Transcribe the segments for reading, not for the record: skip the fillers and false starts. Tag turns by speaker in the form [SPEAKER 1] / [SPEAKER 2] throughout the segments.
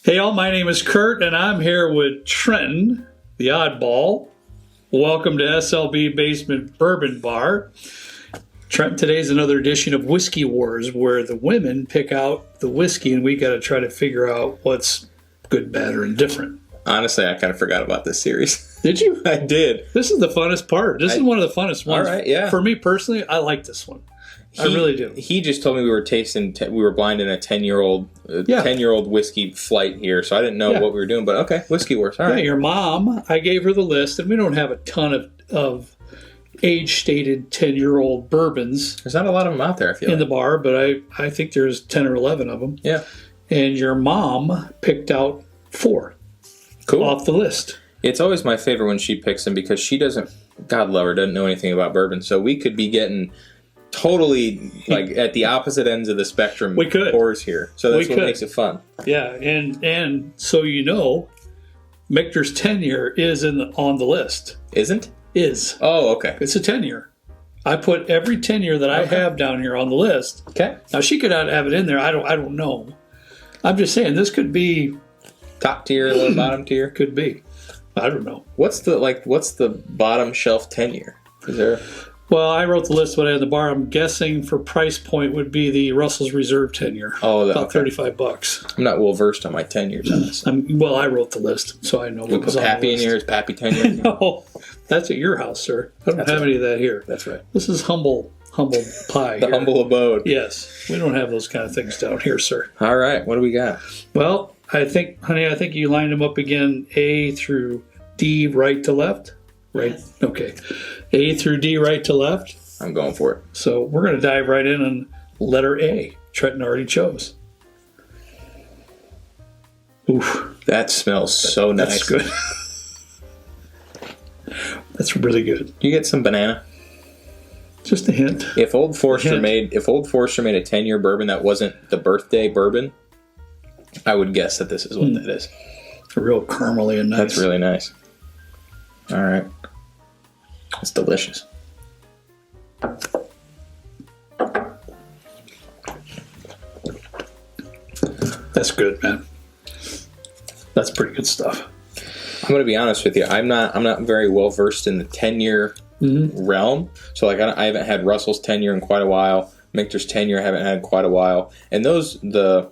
[SPEAKER 1] Hey all, my name is Kurt and I'm here with Trenton, the oddball. Welcome to SLB Basement Bourbon Bar. Trenton, today's another edition of Whiskey Wars where the women pick out the whiskey and we got to try to figure out what's good, bad, or indifferent.
[SPEAKER 2] Honestly, I kind of forgot about this series.
[SPEAKER 1] Did you?
[SPEAKER 2] I did.
[SPEAKER 1] This is the funnest part. This is one of the funnest ones.
[SPEAKER 2] All right, yeah.
[SPEAKER 1] For me personally, I like this one. I really do.
[SPEAKER 2] He just told me we were we were blind in a 10-year-old whiskey flight here, so I didn't know what we were doing. But okay, Whiskey Wars. All right.
[SPEAKER 1] Your mom, I gave her the list, and we don't have a ton of age-stated 10-year-old bourbons.
[SPEAKER 2] There's not a lot of them out there, I feel
[SPEAKER 1] in the bar, but I think there's 10 or 11 of them.
[SPEAKER 2] Yeah.
[SPEAKER 1] And your mom picked out 4 off the list.
[SPEAKER 2] It's always my favorite when she picks them because she doesn't, God love her, doesn't know anything about bourbon. So we could be getting totally like at the opposite ends of the spectrum.
[SPEAKER 1] We could.
[SPEAKER 2] Pours here. So that's what makes it fun.
[SPEAKER 1] Yeah, and so you know, Michter's 10-year is on the list.
[SPEAKER 2] Isn't?
[SPEAKER 1] Is.
[SPEAKER 2] Oh, okay.
[SPEAKER 1] It's a 10-year. I put every 10-year that I have down here on the list.
[SPEAKER 2] Okay.
[SPEAKER 1] Now she could not have it in there. I don't know. I'm just saying this could be
[SPEAKER 2] top tier, low bottom tier.
[SPEAKER 1] Could be. I don't know.
[SPEAKER 2] What's the bottom shelf 10-year? Is there?
[SPEAKER 1] Well, I wrote the list when I had the bar. I'm guessing for price point would be the Russell's Reserve 10-year.
[SPEAKER 2] Oh,
[SPEAKER 1] about $35.
[SPEAKER 2] I'm not well versed on my 10 years on this.
[SPEAKER 1] Well, I wrote the list, so I know what was on the list.
[SPEAKER 2] Pappy in here is Pappy 10 years.
[SPEAKER 1] No, that's at your house, sir. I don't have any of that here.
[SPEAKER 2] That's right.
[SPEAKER 1] This is humble pie.
[SPEAKER 2] The humble abode.
[SPEAKER 1] Yes, we don't have those kind of things down here, sir.
[SPEAKER 2] All right, what do we got?
[SPEAKER 1] Well, I think you lined them up again, A through D, right to left. Right. Yes. Okay. A through D, right to left.
[SPEAKER 2] I'm going for it.
[SPEAKER 1] So we're going to dive right in on letter A. Trenton already chose. Oof.
[SPEAKER 2] That smells so nice.
[SPEAKER 1] That's good. That's really good.
[SPEAKER 2] You get some banana?
[SPEAKER 1] Just a hint.
[SPEAKER 2] If Old Forester made a 10-year bourbon that wasn't the birthday bourbon, I would guess that this is what that is.
[SPEAKER 1] Real caramely and nice.
[SPEAKER 2] That's really nice. All right. It's delicious.
[SPEAKER 1] That's good, man. That's pretty good stuff.
[SPEAKER 2] I'm going to be honest with you. I'm not very well versed in the 10-year realm. So like I haven't had Russell's 10-year in quite a while. Michter's 10-year I haven't had in quite a while. And those the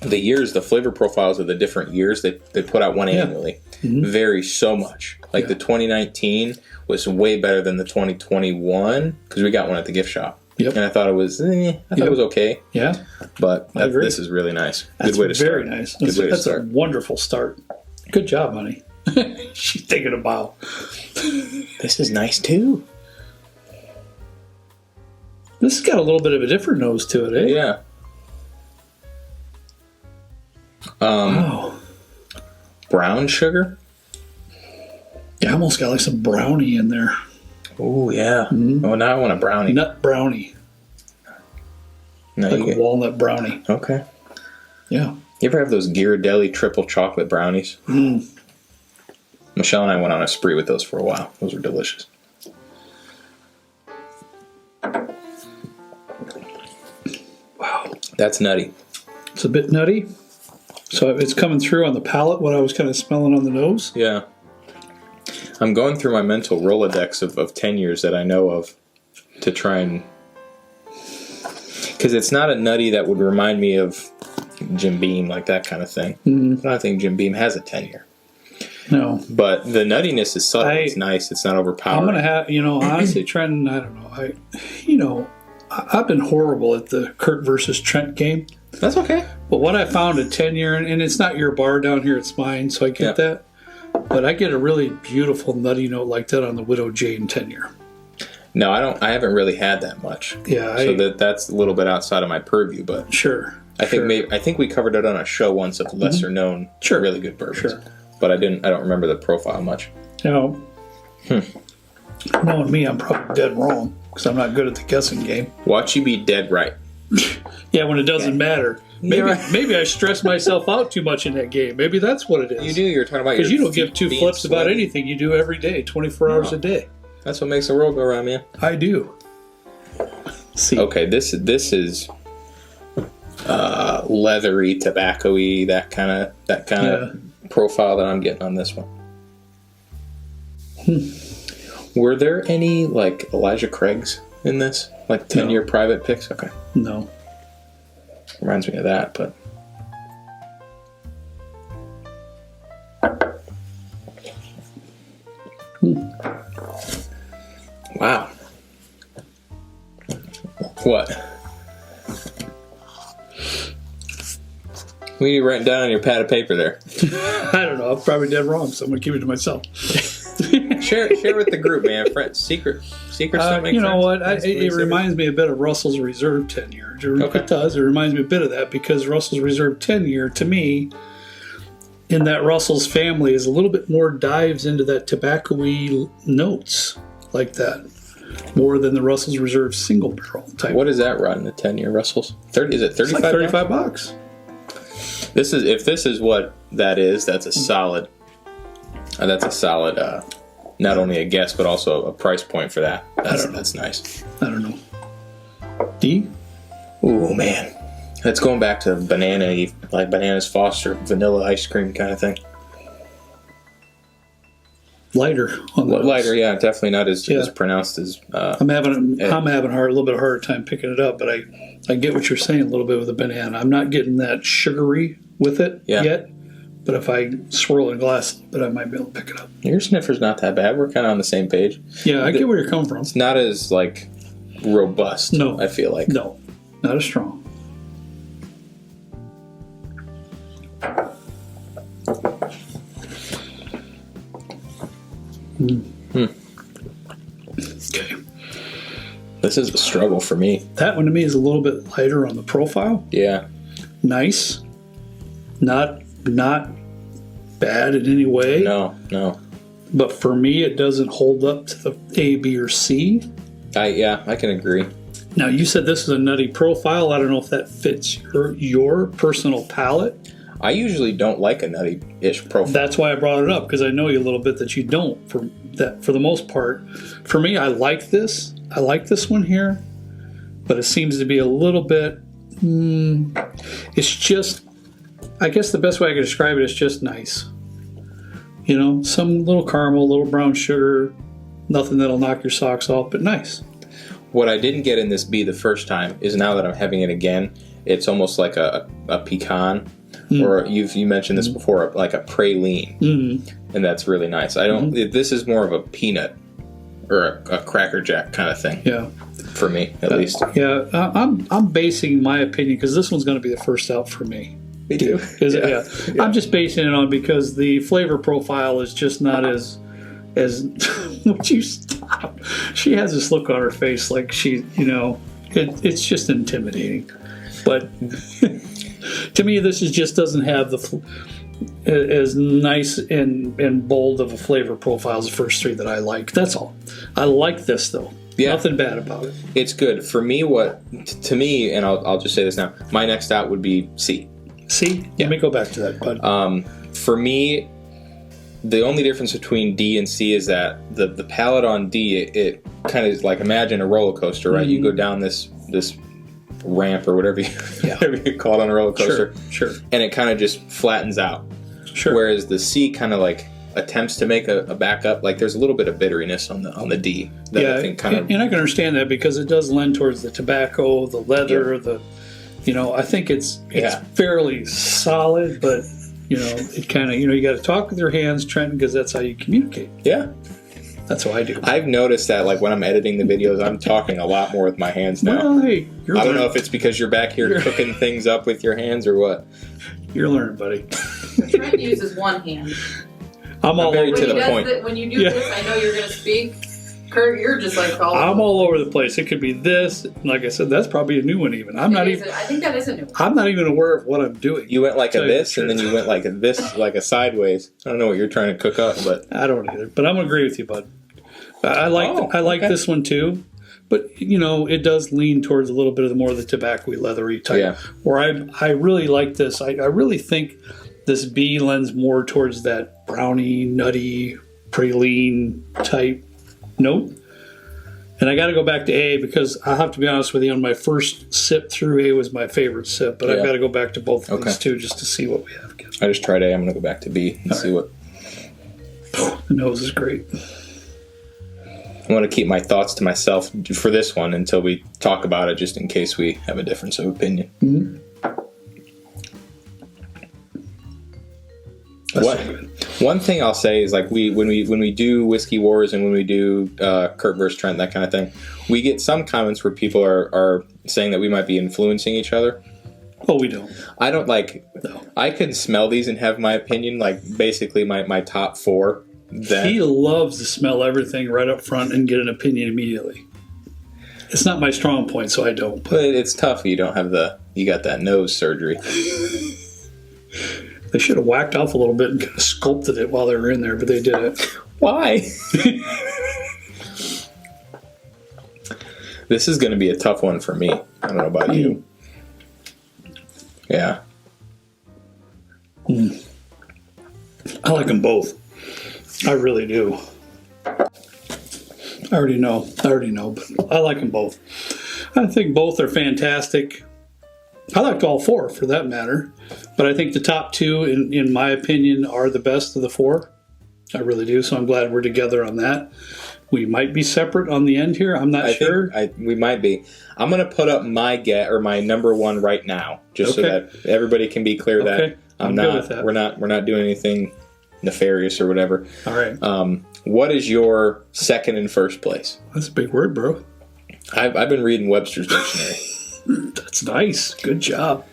[SPEAKER 2] years, the flavor profiles of the different years they put out one annually vary so much. Like the 2019 was way better than the 2021 because we got one at the gift shop.
[SPEAKER 1] Yep.
[SPEAKER 2] And I thought it was it was okay.
[SPEAKER 1] Yeah.
[SPEAKER 2] But this is really nice. Good way to start.
[SPEAKER 1] Very nice.
[SPEAKER 2] Good way to start.
[SPEAKER 1] That's a wonderful start. Good job, honey. She's taking a bow.
[SPEAKER 2] This is nice too.
[SPEAKER 1] This has got a little bit of a different nose to it, eh?
[SPEAKER 2] Yeah.
[SPEAKER 1] Wow.
[SPEAKER 2] Brown sugar?
[SPEAKER 1] Yeah, almost got like some brownie in there.
[SPEAKER 2] Oh, yeah. Mm-hmm. Oh, now I want a brownie.
[SPEAKER 1] Nut brownie.
[SPEAKER 2] No,
[SPEAKER 1] like a walnut brownie.
[SPEAKER 2] Okay.
[SPEAKER 1] Yeah.
[SPEAKER 2] You ever have those Ghirardelli triple chocolate brownies?
[SPEAKER 1] Mm.
[SPEAKER 2] Michelle and I went on a spree with those for a while. Those were delicious.
[SPEAKER 1] Wow.
[SPEAKER 2] That's nutty.
[SPEAKER 1] It's a bit nutty. So it's coming through on the palate, what I was kind of smelling on the nose.
[SPEAKER 2] Yeah. I'm going through my mental Rolodex of 10 years that I know of to try and... Because it's not a nutty that would remind me of Jim Beam, like that kind of thing. I don't think Jim Beam has a 10-year.
[SPEAKER 1] No.
[SPEAKER 2] But the nuttiness is subtle. It's nice. It's not overpowering.
[SPEAKER 1] I'm going to have, honestly, Trent, I don't know. I've been horrible at the Kurt versus Trent game.
[SPEAKER 2] That's okay.
[SPEAKER 1] But what I found at 10-year, and it's not your bar down here, it's mine, so I get that. But I get a really beautiful nutty note like that on the Widow Jane 10-year.
[SPEAKER 2] No, I haven't really had that much.
[SPEAKER 1] Yeah.
[SPEAKER 2] So that's a little bit outside of my purview, but
[SPEAKER 1] sure.
[SPEAKER 2] I think we covered it on a show once of lesser known really good bourbons.
[SPEAKER 1] Sure.
[SPEAKER 2] But I don't remember the profile much.
[SPEAKER 1] No. Knowing me, I'm probably dead wrong because I'm not good at the guessing game.
[SPEAKER 2] Watch you be dead right.
[SPEAKER 1] Yeah, when it doesn't matter. Maybe I stress myself out too much in that game. Maybe that's what it is.
[SPEAKER 2] You do. You're talking about
[SPEAKER 1] because you don't give two flips about anything you do every day, 24 hours a day.
[SPEAKER 2] That's what makes the world go around, man.
[SPEAKER 1] I do. See.
[SPEAKER 2] Okay, this is leathery, tobacco-y, that kind of profile that I'm getting on this one. Were there any like Elijah Craig's in this? Like 10-year private picks? Okay.
[SPEAKER 1] No.
[SPEAKER 2] Reminds me of that, but wow. What? What are you writing down on your pad of paper there?
[SPEAKER 1] I don't know. I'm probably dead wrong, so I'm going to keep it to myself.
[SPEAKER 2] Share with the group, man. Friends, secrets don't make
[SPEAKER 1] you know
[SPEAKER 2] friends.
[SPEAKER 1] what? It reminds me a bit of Russell's Reserve 10-year.
[SPEAKER 2] Okay.
[SPEAKER 1] It does. It reminds me a bit of that because Russell's Reserve 10-year, to me, in that Russell's family, is a little bit more dives into that tobacco-y notes like that, more than the Russell's Reserve single barrel type.
[SPEAKER 2] What does that run? The 10-year Russells? Is it 35?
[SPEAKER 1] It's like $35.
[SPEAKER 2] If this is what that is, that's a solid. That's a solid. Not only a guess, but also a price point for that. That's nice.
[SPEAKER 1] I don't know. D?
[SPEAKER 2] Ooh, man. That's going back to banana, like Bananas Foster, vanilla ice cream kind of thing.
[SPEAKER 1] Lighter on the
[SPEAKER 2] Lighter, yeah, definitely not as pronounced as.
[SPEAKER 1] I'm having a little bit harder time picking it up, but I get what you're saying a little bit with the banana. I'm not getting that sugary with it yet, but if I swirl in a glass, but I might be able to pick it up.
[SPEAKER 2] Your sniffer's not that bad. We're kind of on the same page.
[SPEAKER 1] Yeah, I get where you're coming from.
[SPEAKER 2] It's not as like robust.
[SPEAKER 1] No,
[SPEAKER 2] I feel like
[SPEAKER 1] no, not as strong. Okay.
[SPEAKER 2] This is a struggle for me.
[SPEAKER 1] That one to me is a little bit lighter on the profile.
[SPEAKER 2] Yeah.
[SPEAKER 1] Nice. Not bad in any way.
[SPEAKER 2] No.
[SPEAKER 1] But for me, it doesn't hold up to the A, B, or C.
[SPEAKER 2] I can agree.
[SPEAKER 1] Now, you said this is a nutty profile. I don't know if that fits your personal palate.
[SPEAKER 2] I usually don't like a nutty-ish profile.
[SPEAKER 1] That's why I brought it up, because I know you a little bit that you don't. For the most part, for me, I like this. I like this one here, but it seems to be a little bit. It's just, I guess the best way I can describe it is just nice. You know, some little caramel, little brown sugar, nothing that'll knock your socks off, but nice.
[SPEAKER 2] What I didn't get in this B the first time is now that I'm having it again, it's almost like a pecan. Or you mentioned this before, like a praline, and that's really nice. I don't. This is more of a peanut or a Cracker Jack kind of thing.
[SPEAKER 1] Yeah,
[SPEAKER 2] for me at least.
[SPEAKER 1] Yeah, I'm basing my opinion because this one's going to be the first out for me.
[SPEAKER 2] Me too.
[SPEAKER 1] Yeah. I'm just basing it on because the flavor profile is just not as. Would you stop? She has this look on her face like she, it's just intimidating, but. To me, this just doesn't have as nice and bold of a flavor profile as the first three that I like. That's all. I like this though. Yeah. Nothing bad about it.
[SPEAKER 2] It's good for me. To me, and I'll just say this now. My next out would be C.
[SPEAKER 1] C. Yeah. Let me go back to that, bud.
[SPEAKER 2] For me, the only difference between D and C is that the palette on D, it kind of like imagine a roller coaster, right? You go down this ramp or whatever you call it on a roller coaster.
[SPEAKER 1] Sure.
[SPEAKER 2] And it kind of just flattens out.
[SPEAKER 1] Sure.
[SPEAKER 2] Whereas the C kind of like attempts to make a backup. Like there's a little bit of bitteriness on the D. That I think kind of.
[SPEAKER 1] And I can understand that because it does lend towards the tobacco, the leather, I think it's fairly solid, but it kind of you got to talk with your hands, Trenton, because that's how you communicate.
[SPEAKER 2] Yeah.
[SPEAKER 1] That's what I do.
[SPEAKER 2] I've noticed that, like, when I'm editing the videos, I'm talking a lot more with my hands now.
[SPEAKER 1] Well, hey,
[SPEAKER 2] I don't know if it's because you're back here cooking things up with your hands or what.
[SPEAKER 1] You're learning, buddy.
[SPEAKER 3] Trent uses one hand.
[SPEAKER 1] I'm all
[SPEAKER 2] very
[SPEAKER 1] over
[SPEAKER 2] to the point.
[SPEAKER 3] When you do this, I know you're going to speak. Kurt, you're just like
[SPEAKER 1] I'm all over the place. It could be this. Like I said, that's probably a new one even. I
[SPEAKER 3] think that is a new one.
[SPEAKER 1] I'm not even aware of what I'm doing.
[SPEAKER 2] You went like a this, and then you went like a this, like a sideways. I don't know what you're trying to cook up, but
[SPEAKER 1] I don't either. But I'm going to agree with you, bud. I like this one too, but it does lean towards a little bit of the more of the tobacco-y, leathery type.
[SPEAKER 2] Yeah.
[SPEAKER 1] Where I really like this. I really think this B lends more towards that brownie, nutty, praline type note. And I got to go back to A because I have to be honest with you. On my first sip through, A was my favorite sip, but I've
[SPEAKER 2] Yeah.
[SPEAKER 1] got to go back to both of
[SPEAKER 2] Okay.
[SPEAKER 1] these two just to see what we have again.
[SPEAKER 2] I just tried A. I'm gonna go back to B and see what.
[SPEAKER 1] The nose is great.
[SPEAKER 2] I want to keep my thoughts to myself for this one until we talk about it, just in case we have a difference of opinion.
[SPEAKER 1] Mm-hmm. That's
[SPEAKER 2] What?
[SPEAKER 1] so good.
[SPEAKER 2] One thing I'll say is like when we do Whiskey Wars and when we do Kurt versus Trent, that kind of thing, we get some comments where people are saying that we might be influencing each other.
[SPEAKER 1] Oh, we don't.
[SPEAKER 2] I don't like.
[SPEAKER 1] No.
[SPEAKER 2] I can smell these and have my opinion. Like basically my top four. Then
[SPEAKER 1] He loves to smell everything right up front and get an opinion immediately. It's not my strong point, so I don't. But
[SPEAKER 2] but it's tough. You don't have you got that nose surgery.
[SPEAKER 1] they should have whacked off a little bit and kind of sculpted it while they were in there, but they did it.
[SPEAKER 2] Why? This is going to be a tough one for me. I don't know about you. Yeah.
[SPEAKER 1] I like them both. I really do. I already know, but I like them both. I think both are fantastic. I liked all four for that matter, but I think the top two, in my opinion, are the best of the four. I really do, so I'm glad we're together on that. We might be separate on the end here. I'm not sure.
[SPEAKER 2] We might be. I'm going to put up my my number one right now, just so
[SPEAKER 1] Okay.
[SPEAKER 2] that everybody can be clear
[SPEAKER 1] Okay.
[SPEAKER 2] that I'm
[SPEAKER 1] I'm
[SPEAKER 2] not.
[SPEAKER 1] good with that.
[SPEAKER 2] We're not doing anything nefarious or whatever.
[SPEAKER 1] All right.
[SPEAKER 2] What is your second and first place?
[SPEAKER 1] That's a big word, bro.
[SPEAKER 2] I've been reading Webster's dictionary.
[SPEAKER 1] That's nice. Good job.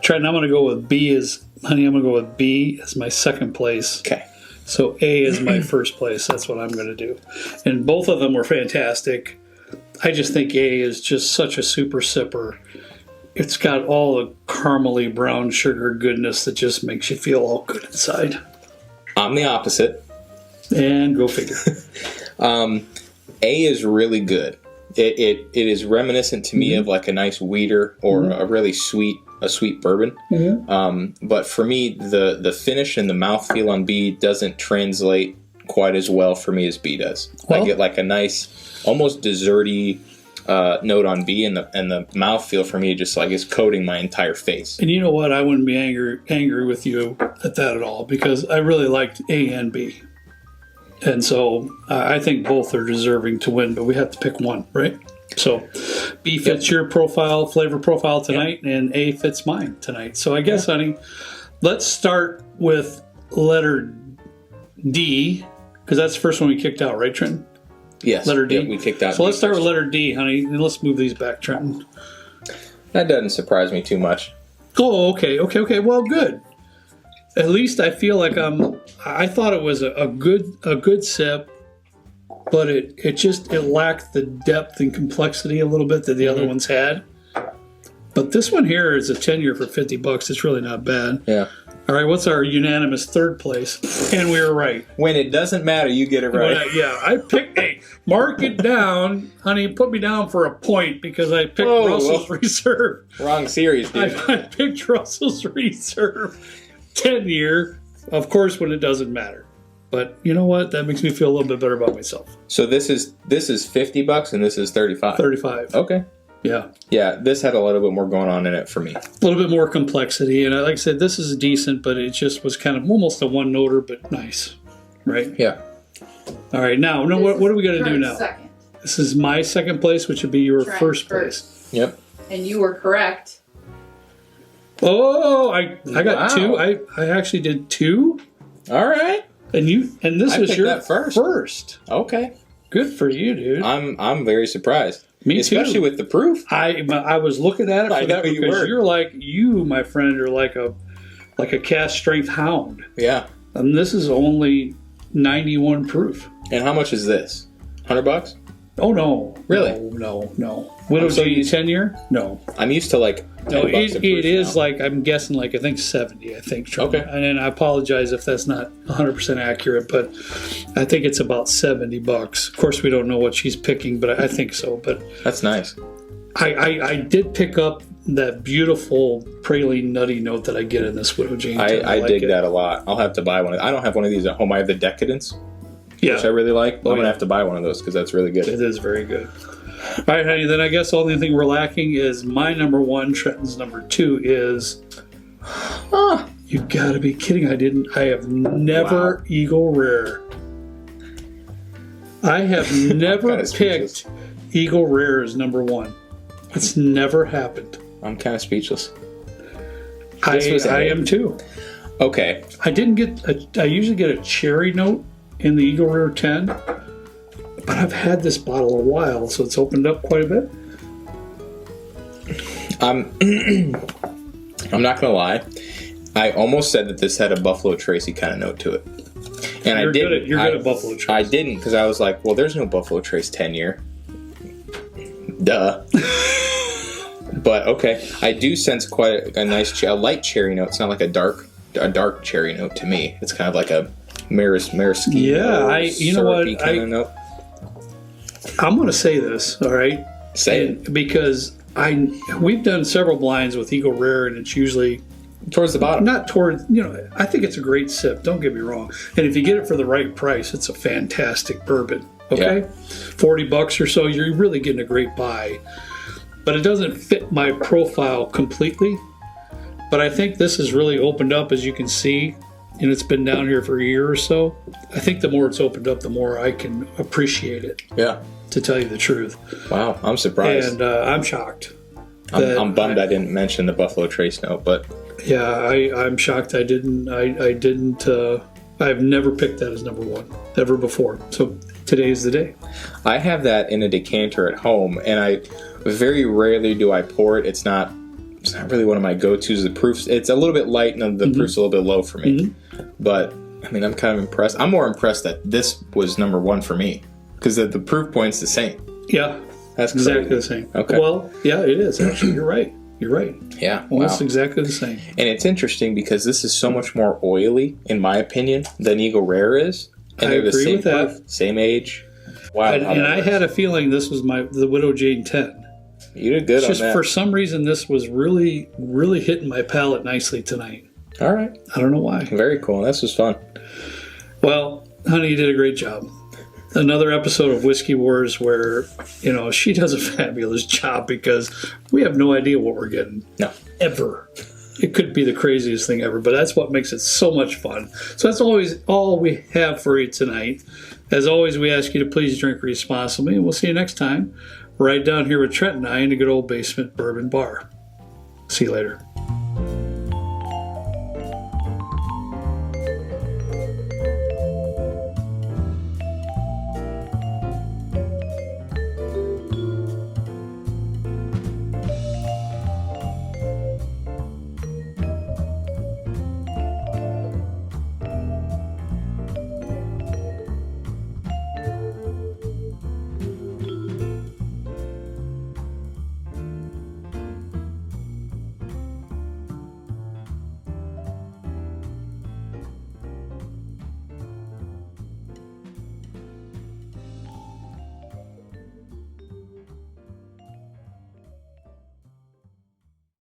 [SPEAKER 1] Trent, I'm going to go with B I'm going to go with B as my second place.
[SPEAKER 2] Okay.
[SPEAKER 1] So A is my first place. That's what I'm going to do. And both of them were fantastic. I just think A is just such a super sipper. It's got all the caramely brown sugar goodness that just makes you feel all good inside.
[SPEAKER 2] I'm the opposite.
[SPEAKER 1] And go figure.
[SPEAKER 2] A is really good. It is reminiscent to me of like a nice weeder or a really sweet bourbon. But for me, the finish and the mouthfeel on B doesn't translate quite as well for me as B does.
[SPEAKER 1] Well-
[SPEAKER 2] I get like a nice, almost desserty note on B, and the mouthfeel for me just like is coating my entire face.
[SPEAKER 1] And you know what? I wouldn't be angry with you at that at all because I really liked A and B. And so I think both are deserving to win, but we have to pick one, right? So B fits your flavor profile tonight, and A fits mine tonight. So I guess, honey, let's start with letter D, because that's the first one we kicked out, right, Trenton?
[SPEAKER 2] Yes,
[SPEAKER 1] Letter D.
[SPEAKER 2] yeah, we kicked out.
[SPEAKER 1] So let's
[SPEAKER 2] D
[SPEAKER 1] start
[SPEAKER 2] first.
[SPEAKER 1] with letter D, honey, and let's move these back, Trenton.
[SPEAKER 2] That doesn't surprise me too much.
[SPEAKER 1] Oh, okay. Well, good. At least I feel like I thought it was a good sip, but it lacked the depth and complexity a little bit that the other ones had. But this one here is a 10-year for $50. It's really not bad.
[SPEAKER 2] Yeah.
[SPEAKER 1] All right, what's our unanimous third place? And we were right.
[SPEAKER 2] When it doesn't matter, you get it right.
[SPEAKER 1] I picked. Hey, mark it down, honey. Put me down for a point because I picked
[SPEAKER 2] Whoa,
[SPEAKER 1] Russell's
[SPEAKER 2] whoa.
[SPEAKER 1] Reserve.
[SPEAKER 2] Wrong series, dude.
[SPEAKER 1] I picked Russell's Reserve 10-year, of course, when it doesn't matter. But you know what? That makes me feel a little bit better about myself.
[SPEAKER 2] So this is $50 and this is 35.
[SPEAKER 1] 35.
[SPEAKER 2] Okay.
[SPEAKER 1] Yeah.
[SPEAKER 2] Yeah, this had a little bit more going on in it for me.
[SPEAKER 1] A little bit more complexity. And like I said, this is decent, but it just was kind of almost a one-noter, but nice. Right?
[SPEAKER 2] Yeah.
[SPEAKER 1] All right. Now, what are we going to do
[SPEAKER 3] Trent's
[SPEAKER 1] now?
[SPEAKER 3] Second.
[SPEAKER 1] This is my second place, which would be your
[SPEAKER 3] Trent
[SPEAKER 1] first place.
[SPEAKER 2] Yep.
[SPEAKER 3] And you were correct.
[SPEAKER 1] Oh, I got
[SPEAKER 2] Wow.
[SPEAKER 1] two. I actually did two.
[SPEAKER 2] All right.
[SPEAKER 1] And this
[SPEAKER 2] I
[SPEAKER 1] was
[SPEAKER 2] picked
[SPEAKER 1] your
[SPEAKER 2] that first.
[SPEAKER 1] first.
[SPEAKER 2] Okay.
[SPEAKER 1] Good for you, dude.
[SPEAKER 2] I'm very surprised.
[SPEAKER 1] Me
[SPEAKER 2] Especially
[SPEAKER 1] too.
[SPEAKER 2] with the proof.
[SPEAKER 1] I was looking at it
[SPEAKER 2] I know you
[SPEAKER 1] because
[SPEAKER 2] were.
[SPEAKER 1] you, my friend, are like a cast strength hound,
[SPEAKER 2] Yeah.
[SPEAKER 1] and this is only 91 proof.
[SPEAKER 2] And how much is this? $100?
[SPEAKER 1] Oh no,
[SPEAKER 2] Really?
[SPEAKER 1] No. Widow
[SPEAKER 2] I'm so
[SPEAKER 1] G
[SPEAKER 2] used-
[SPEAKER 1] 10-year? No,
[SPEAKER 2] I'm used to like
[SPEAKER 1] no.
[SPEAKER 2] $10 a proof
[SPEAKER 1] It is
[SPEAKER 2] now.
[SPEAKER 1] like I'm guessing like I think 70. I think. Trent.
[SPEAKER 2] Okay.
[SPEAKER 1] And I apologize if that's not 100% accurate, but I think it's about $70. Of course, we don't know what she's picking, but I think so. But
[SPEAKER 2] That's nice.
[SPEAKER 1] I did pick up that beautiful praline nutty note that I get in this Widow Jane.
[SPEAKER 2] I
[SPEAKER 1] like
[SPEAKER 2] dig
[SPEAKER 1] it.
[SPEAKER 2] that a lot. I'll have to buy one. I don't have one of these at home. I have the Decadence.
[SPEAKER 1] Yeah.
[SPEAKER 2] which I really like. I'm
[SPEAKER 1] Oh,
[SPEAKER 2] gonna
[SPEAKER 1] yeah.
[SPEAKER 2] have to buy one of those because that's really good.
[SPEAKER 1] It is very good. All right, honey. Then I guess the only thing we're lacking is my number one. Trenton's number two is. You gotta be kidding! I have never
[SPEAKER 2] Wow.
[SPEAKER 1] Eagle Rare. I have never
[SPEAKER 2] kinda speechless.
[SPEAKER 1] picked Eagle Rare as number one. It's never happened.
[SPEAKER 2] I'm kind of speechless.
[SPEAKER 1] I
[SPEAKER 2] was a-
[SPEAKER 1] am too.
[SPEAKER 2] Okay,
[SPEAKER 1] I didn't get. I usually get a cherry note in the Eagle Rare 10, but I've had this bottle a while, so it's opened up quite a bit.
[SPEAKER 2] I'm not gonna lie. I almost said that this had a Buffalo Tracy kind of note to it, and
[SPEAKER 1] You're
[SPEAKER 2] I didn't.
[SPEAKER 1] You're good at Buffalo Trace.
[SPEAKER 2] I didn't because I was like, well, there's no Buffalo Trace 10 year. Duh. But okay, I do sense quite a nice, a light cherry note. It's not like a dark cherry note to me. It's kind of like a maraschino.
[SPEAKER 1] Yeah, you know what,
[SPEAKER 2] syrupy kind of note.
[SPEAKER 1] I'm going to say this, all right?
[SPEAKER 2] Say it.
[SPEAKER 1] And because we've done several blinds with Eagle Rare, and it's usually
[SPEAKER 2] Towards the bottom.
[SPEAKER 1] not toward, I think it's a great sip, don't get me wrong. And if you get it for the right price, it's a fantastic bourbon, okay?
[SPEAKER 2] Yeah.
[SPEAKER 1] $40 or so, you're really getting a great buy. But it doesn't fit my profile completely. But I think this has really opened up, as you can see, and it's been down here for a year or so. I think the more it's opened up, the more I can appreciate it,
[SPEAKER 2] Yeah.
[SPEAKER 1] to tell you the truth.
[SPEAKER 2] Wow, I'm surprised.
[SPEAKER 1] And I'm shocked.
[SPEAKER 2] I'm bummed I didn't mention the Buffalo Trace note, but
[SPEAKER 1] Yeah, I'm shocked I didn't. I've never picked that as number one, ever before. So today's the day.
[SPEAKER 2] I have that in a decanter at home, and I very rarely do I pour it. It's not really one of my go-tos. The proofs, it's a little bit light, and the proof's a little bit low for me. But I mean, I'm kind of impressed. I'm more impressed that this was number one for me because the proof point's the same.
[SPEAKER 1] Yeah,
[SPEAKER 2] That's
[SPEAKER 1] exactly
[SPEAKER 2] crazy.
[SPEAKER 1] the same.
[SPEAKER 2] Okay.
[SPEAKER 1] Well, yeah, it is actually. You're right. You're right.
[SPEAKER 2] Yeah,
[SPEAKER 1] Almost
[SPEAKER 2] wow.
[SPEAKER 1] exactly the same.
[SPEAKER 2] And it's interesting because this is so much more oily, in my opinion, than Eagle Rare is. And
[SPEAKER 1] I
[SPEAKER 2] they're the
[SPEAKER 1] agree
[SPEAKER 2] same
[SPEAKER 1] with that.
[SPEAKER 2] proof, same age. Wow.
[SPEAKER 1] And I had a feeling this was the Widow Jane 10.
[SPEAKER 2] You did good
[SPEAKER 1] It's
[SPEAKER 2] on
[SPEAKER 1] just
[SPEAKER 2] that.
[SPEAKER 1] for some reason this was really, really hitting my palate nicely tonight.
[SPEAKER 2] All right.
[SPEAKER 1] I don't know why.
[SPEAKER 2] Very cool. This was fun.
[SPEAKER 1] Well, honey, you did a great job. Another episode of Whiskey Wars where, she does a fabulous job because we have no idea what we're getting.
[SPEAKER 2] No.
[SPEAKER 1] Ever. It could be the craziest thing ever, but that's what makes it so much fun. So that's always all we have for you tonight. As always, we ask you to please drink responsibly, and we'll see you next time right down here with Trent and I in the good old basement bourbon bar. See you later.